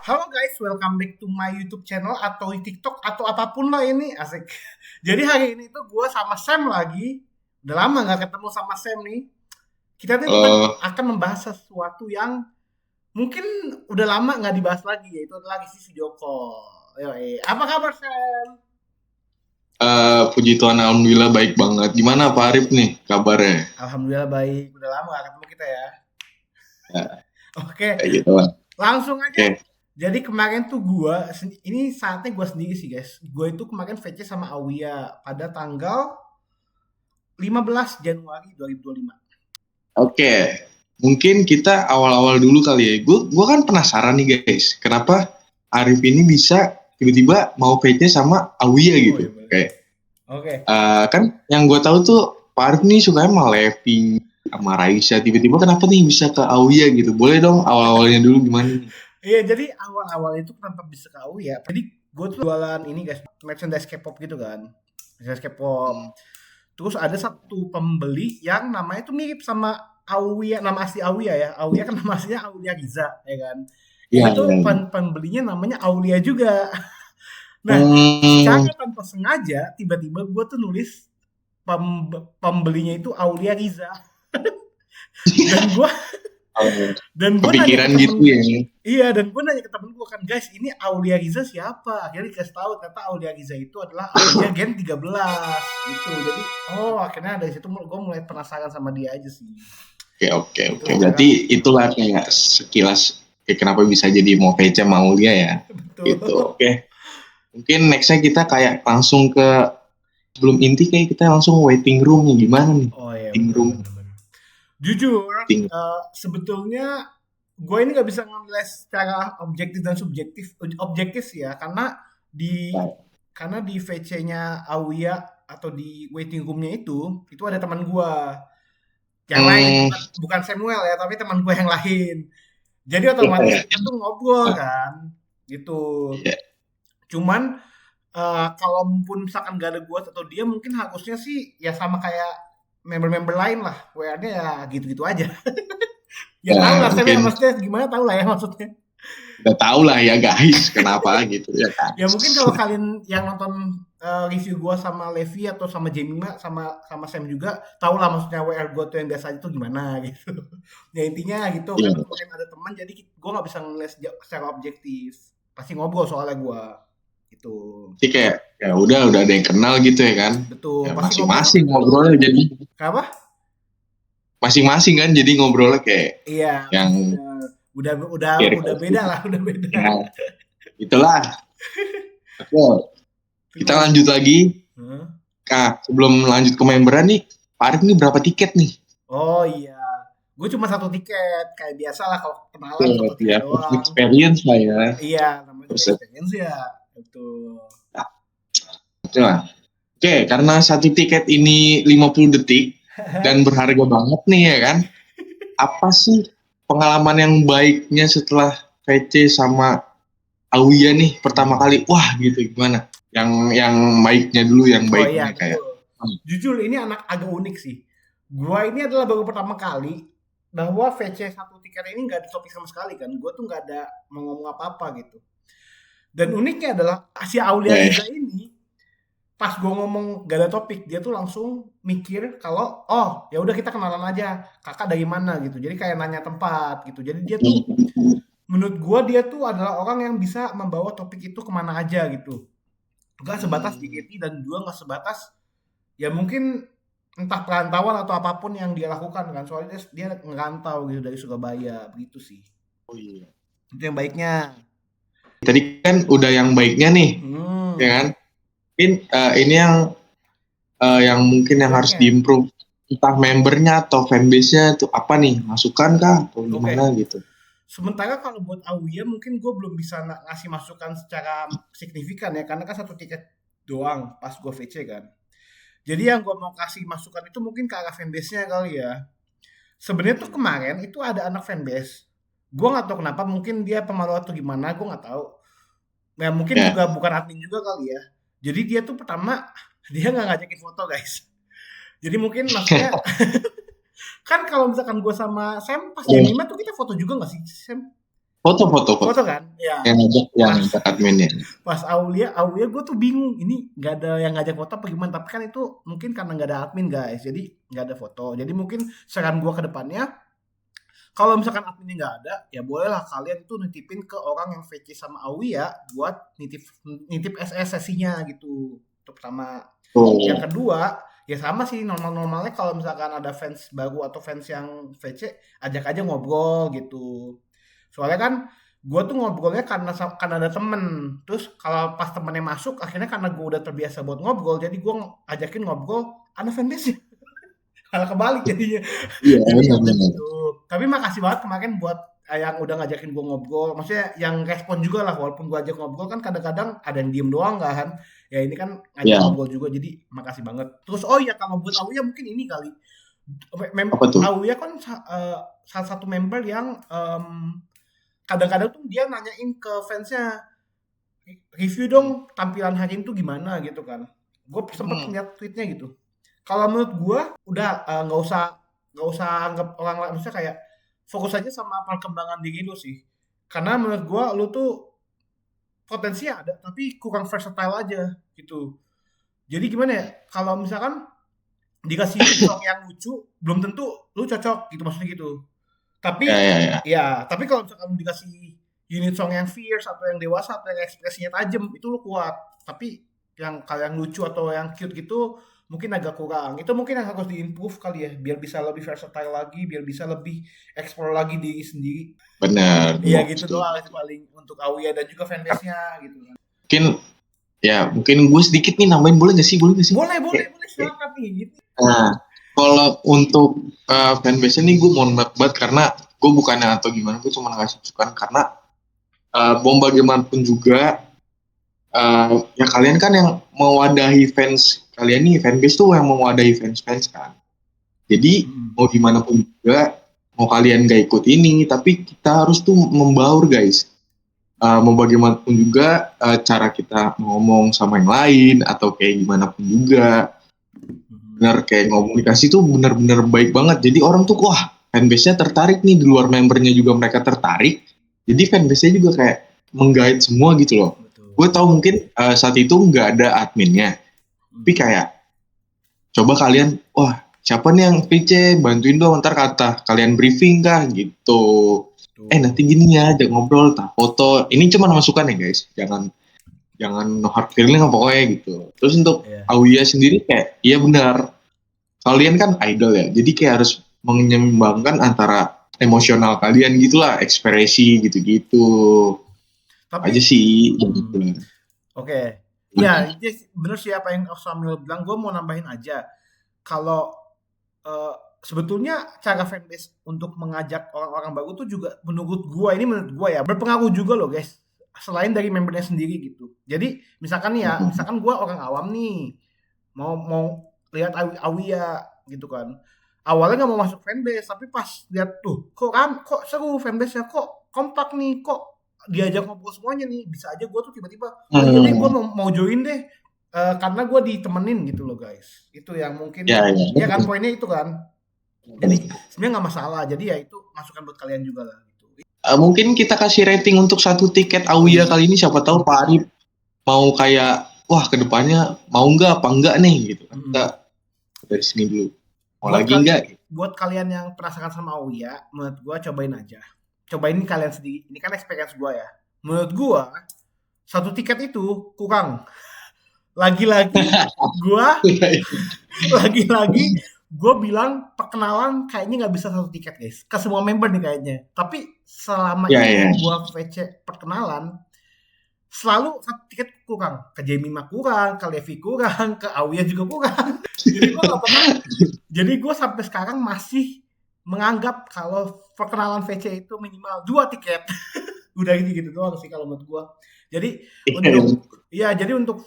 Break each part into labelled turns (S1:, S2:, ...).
S1: Halo guys, welcome back to my YouTube channel atau TikTok atau apapun lah ini, asik. Jadi hari ini tuh gue sama Sam lagi. Udah lama nggak ketemu sama Sam nih. Kita tuh akan membahas sesuatu yang mungkin udah lama nggak dibahas lagi, yaitu adalah isi video call. Yoi. Apa kabar Sam?
S2: Puji Tuhan, alhamdulillah baik banget. Gimana Pak Arif nih kabarnya?
S1: Alhamdulillah baik. Udah lama nggak ketemu kita ya. Oke.
S2: Kayak gitu lah.
S1: Langsung aja. Jadi kemarin tuh ini saatnya gue sendiri sih guys. Gue itu kemarin VC sama Aulia pada tanggal 15 Januari 2025.
S2: Oke. Mungkin kita awal-awal dulu kali ya. Gue kan penasaran nih guys. Kenapa Arif ini bisa tiba-tiba mau VC sama Aulia gitu.
S1: Oke.
S2: Kan yang gue tahu tuh Pak Arif nih sukanya sama Levi, sama Raisa. Tiba-tiba kenapa nih bisa ke Aulia gitu? Boleh dong awal-awalnya dulu gimana nih?
S1: Iya, jadi awal-awal itu kenapa bisa ke Aulia? Jadi gue tuh jualan ini guys, merchandise K-pop gitu kan. Merchandise K-pop. Terus ada satu pembeli yang namanya tuh mirip sama Aulia, nama asli Aulia ya. Aulia kan nama aslinya Aulia Giza, ya kan. Itu pembelinya namanya Aulia juga. Nah, secara tanpa sengaja tiba-tiba gue tuh nulis pembelinya itu Aulia Giza. dan gue nanya ke
S2: gitu ya.
S1: Iya, dan gue nanya ke temen gue kan, guys, ini Aulia Giza siapa? Akhirnya dikasih tahu ternyata Aulia Giza itu adalah Aulia Gen 13 gitu. Jadi akhirnya dari situ gue mulai penasaran sama dia aja sih.
S2: Oke. Berarti itulah kayak sekilas kenapa bisa jadi mau VC sama Aulia ya.
S1: Betul.
S2: Gitu. Oke. Mungkin nextnya kita kayak langsung ke sebelum inti kayak kita langsung waiting room gimana nih?
S1: Oh iya.
S2: Waiting room.
S1: Jujur, sebetulnya gue ini nggak bisa ngambil secara objektif dan objektif ya, karena di VC-nya Aulia atau di waiting room-nya itu ada teman gue yang lain, bukan Samuel ya, tapi teman gue yang lain. Jadi otomatis kita tuh ngobrol kan, gitu. Cuman kalau pun misalkan gak ada gue atau dia, mungkin harusnya sih ya sama kayak member-member lain lah, WA-nya ya gitu-gitu aja. Ya tahu lah, saya maksudnya gimana, tahu lah ya maksudnya.
S2: Udah tahu lah ya guys, kenapa gitu ya kan.
S1: Ya mungkin kalau kalian yang nonton review gue sama Levi atau sama Jemima sama Sam juga tahu lah maksudnya WR gue tuh yang biasa itu gimana gitu. Ya intinya gitu, kan kemarin ada teman, jadi gue nggak bisa ngeliat secara objektif. Pasti ngobrol soalnya gue gitu.
S2: Jadi kayak ya udah ada yang kenal gitu ya kan.
S1: Betul.
S2: Ya, masing-masing ngobrolnya jadi.
S1: Apa?
S2: Masing-masing kan jadi ngobrolnya kayak.
S1: Iya.
S2: Yang
S1: udah beda lah, udah beda.
S2: Ya, itulah. Oke. Kita lanjut lagi. Sebelum lanjut ke memberan nih, Pak Arif nih berapa tiket nih?
S1: Oh iya. Gue cuma 1 tiket, kayak biasa lah kalau kenalan 1 tiket doang.
S2: Experience lah ya.
S1: Iya, namanya experience ya. Betul.
S2: Oke, karena 1 tiket ini 50 detik dan berharga banget nih ya kan. Apa sih pengalaman yang baiknya setelah VC sama Aulia nih pertama kali? Wah gitu, gimana? Yang baiknya dulu, yang baiknya kayak.
S1: Jujur ini agak unik sih. Gua ini adalah baru pertama kali bahwa VC 1 tiket ini nggak ada topik sama sekali kan. Gue tuh nggak ada mau ngomong apa-apa gitu. Dan uniknya adalah si Aulia Giza ini, pas gue ngomong gak ada topik, dia tuh langsung mikir kalau ya udah kita kenalan aja, kakak dari mana gitu. Jadi kayak nanya tempat gitu. Jadi dia tuh menurut gue dia tuh adalah orang yang bisa membawa topik itu kemana aja gitu. Gak sebatas JKT dan juga gak sebatas ya mungkin entah perantauan atau apapun yang dia lakukan kan. Soalnya dia ngerantau gitu dari Surabaya, begitu sih.
S2: Oh iya.
S1: Itu yang baiknya.
S2: Tadi kan udah yang baiknya nih, ya kan? Ini yang mungkin yang harus diimprove, entah membernya atau fanbase-nya tuh apa nih, masukan kah atau gimana gitu.
S1: Sementara kalau buat Aulia mungkin gue belum bisa ngasih masukan secara signifikan ya, karena kan 1 tiket doang pas gue VC kan. Jadi yang gue mau kasih masukan itu mungkin ke arah fanbase-nya kali ya. Sebenarnya tuh kemarin itu ada anak fanbase. Gue gak tahu kenapa, mungkin dia pemalu atau gimana, gue gak tahu. Ya mungkin juga bukan admin juga kali ya. Jadi dia tuh pertama, dia gak ngajakin foto guys. Jadi mungkin maksudnya, kan kalau misalkan gue sama Sam, pas Jemima tuh kita foto juga gak sih Sam?
S2: Foto.
S1: Foto kan? Ya.
S2: Yang
S1: Pas
S2: ngajak adminnya.
S1: pas Aulia gue tuh bingung. Ini nggak ada yang ngajak foto apa gimana? Tapi kan itu mungkin karena nggak ada admin guys, jadi nggak ada foto. Jadi mungkin saran gue ke depannya, kalau misalkan adminnya nggak ada, ya bolehlah kalian tuh nitipin ke orang yang VC sama Aulia buat nitip nitip SS sesinya gitu. Itu pertama. Yang
S2: Oh,
S1: kedua, ya sama sih normal-normalnya kalau misalkan ada fans baru atau fans yang VC, ajak aja ngobrol gitu. Soalnya kan gue tuh ngobrolnya karena ada temen. Terus kalau pas temennya masuk, akhirnya karena gue udah terbiasa buat ngobrol, jadi gue ajakin ngobrol, ada fanbase ya. Malah kebalik jadinya.
S2: iya
S1: Jadi ya udah
S2: benar-benar.
S1: gitu. Tapi makasih banget kemarin buat yang udah ngajakin gue ngobrol. Maksudnya yang respon juga lah, walaupun gue ajak ngobrol kan kadang-kadang ada yang diem doang kan. Ya ini kan ngajak
S2: Ya,
S1: ngobrol juga, jadi makasih banget. Terus oh iya, kalau buat Auya mungkin ini kali.
S2: apa tuh?
S1: Auya kan salah satu member yang kadang-kadang tuh dia nanyain ke fansnya, review dong tampilan hari ini tuh gimana gitu kan. Gue sempet
S2: Hmm.
S1: lihat tweetnya gitu. Kalau menurut gue udah nggak usah anggap orang lain, maksudnya kayak fokus aja sama perkembangan diri lu sih. Karena menurut gue lu tuh potensi ada tapi kurang versatile aja gitu. Jadi gimana ya, kalau misalkan dikasih unit song yang lucu belum tentu lu cocok gitu, maksudnya gitu.
S2: Ya,
S1: Tapi
S2: ya, ya.
S1: ya, tapi kalau misalkan dikasih unit song yang fierce atau yang dewasa atau yang ekspresinya tajam, itu lu kuat. Tapi yang kalau yang lucu atau yang cute gitu mungkin agak kurang. Itu mungkin yang harus diimprove kali ya, biar bisa lebih versatile lagi, biar bisa lebih explore lagi diri sendiri.
S2: Benar,
S1: Iya
S2: benar.
S1: gitu
S2: Setuju.
S1: doang sih paling untuk Auya dan juga fanbase-nya gitu kan.
S2: Mungkin mungkin gue sedikit nih nambahin, boleh gak sih? Boleh gak sih?
S1: Boleh, boleh,
S2: Kayak-
S1: boleh,
S2: kayak-
S1: silakan nih. Gitu.
S2: Nah, kalau untuk fanbase ini gue mohon maaf banget karena gue bukannya atau gimana, gue cuma ngasih masukan karena mau bagaimanapun juga ya kalian kan yang mewadahi fans kalian nih, fanbase tuh yang mewadahi fans-fans kan. Jadi
S1: Mm-mm.
S2: mau gimana pun juga, mau kalian gak ikut ini, tapi kita harus tuh membaur guys. Mau bagaimanapun juga cara kita ngomong sama yang lain atau kayak gimana pun juga,
S1: Mm-mm.
S2: benar kayak komunikasi tuh benar-benar baik banget. Jadi orang tuh wah fanbase-nya tertarik nih, di luar membernya juga mereka tertarik. Jadi fanbase-nya juga kayak menggait semua gitu loh.
S1: Betul.
S2: Gue tahu mungkin saat itu nggak ada adminnya, tapi
S1: Mm.
S2: kayak coba kalian, wah siapa nih yang PC, bantuin dong, ntar kata kalian briefing kah gitu. Nanti
S1: Tuh.
S2: gini ya, ajak ngobrol, tak foto. Ini cuma masukan ya guys, jangan jangan no hard feeling lah pokoknya gitu. Terus untuk
S1: Iya.
S2: Aulia sendiri kayak, iya benar, kalian kan idol ya, jadi kayak harus menyeimbangkan antara emosional kalian gitulah, ekspresi gitu-gitu aja
S1: Tapi
S2: sih.
S1: oke. Ya, itu bener sih apa yang Samuel bilang. Gue mau nambahin aja. Kalau eh, sebetulnya cara fanbase untuk mengajak orang-orang baru tuh juga menurut gua ya berpengaruh juga loh guys. Selain dari membernya sendiri gitu. Jadi misalkan nih ya, misalkan gua orang awam nih mau mau lihat Awia gitu kan. Awalnya nggak mau masuk fanbase, tapi pas lihat tuh kok seru fanbase-nya, kok kompak nih, kok diajak ngobrol semuanya nih, bisa aja gue tuh tiba-tiba, oh iya deh gue mau join deh. Karena gue ditemenin gitu loh guys, itu yang mungkin
S2: Ya,
S1: ya
S2: ya.
S1: kan poinnya itu kan. Jadi sebenarnya nggak masalah, jadi ya itu masukan buat kalian juga lah gitu.
S2: Mungkin kita kasih rating untuk satu tiket
S1: Oh
S2: Aulia
S1: iya.
S2: kali ini, siapa tahu Pak Arif mau kayak, wah kedepannya mau nggak apa enggak nih gitu kan. Kita
S1: Mm-mm.
S2: dari sini dulu, mau
S1: buat
S2: lagi
S1: kali
S2: enggak?
S1: buat kalian yang penasaran sama Auya, menurut gue cobain aja, cobain kalian sendiri, ini kan experience gue ya. Menurut gue satu tiket itu kurang. Lagi-lagi gue lagi-lagi gue bilang perkenalan kayaknya nggak bisa satu tiket guys ke semua member nih kayaknya. Tapi selama
S2: Ya,
S1: ini
S2: ya.
S1: gue VC perkenalan selalu satu tiket kurang, ke Jamie mah kurang, ke Levi kurang, ke Auya juga kurang. Jadi gue nggak pernah, jadi gue sampai sekarang masih menganggap kalau perkenalan VC itu minimal 2 tiket. Udah gitu doang sih kalau menurut gue. Jadi untuk jadi untuk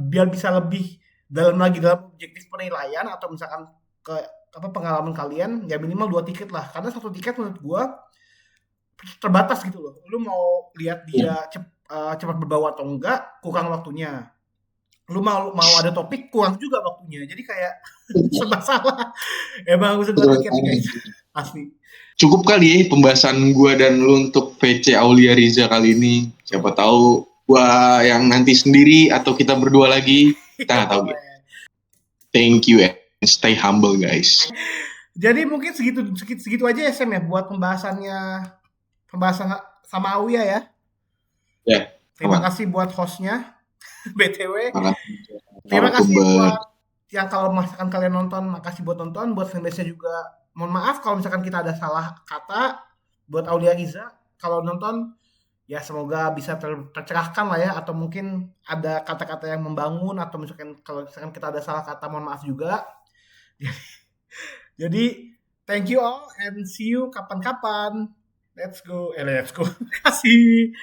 S1: biar bisa lebih dalam lagi dalam objektif penilaian atau misalkan ke apa pengalaman kalian, ya minimal 2 tiket lah, karena satu tiket menurut gua terbatas gitu loh. Lu mau lihat dia cepat berbawa atau enggak, kurang waktunya. Lu mau ada topik, kurang juga waktunya. Jadi kayak serba salah. Emang harus 2 tiket nih guys. Asli.
S2: Cukup kali ya pembahasan gua dan lu untuk PC Aulia Riza kali ini. Siapa tahu gua yang nanti sendiri atau kita berdua lagi, kita nggak tahu gitu. Thank you and stay humble guys.
S1: Jadi mungkin segitu aja ya Sam ya buat pembahasan sama Aulia ya.
S2: Ya,
S1: Terima
S2: aman.
S1: kasih buat hostnya BTW.
S2: Makasih.
S1: Terima kasih
S2: Narasumber.
S1: buat yang kalau misalkan kalian nonton, makasih buat nonton. Buat fanbase-nya juga, mohon maaf kalau misalkan kita ada salah kata. Buat Aulia Riza, kalau nonton, ya semoga bisa tercerahkan lah ya. Atau mungkin ada kata-kata yang membangun. Atau misalkan kalau misalkan kita ada salah kata, mohon maaf juga. Jadi, thank you all and see you kapan-kapan. Let's go. Let's go. Terima kasih.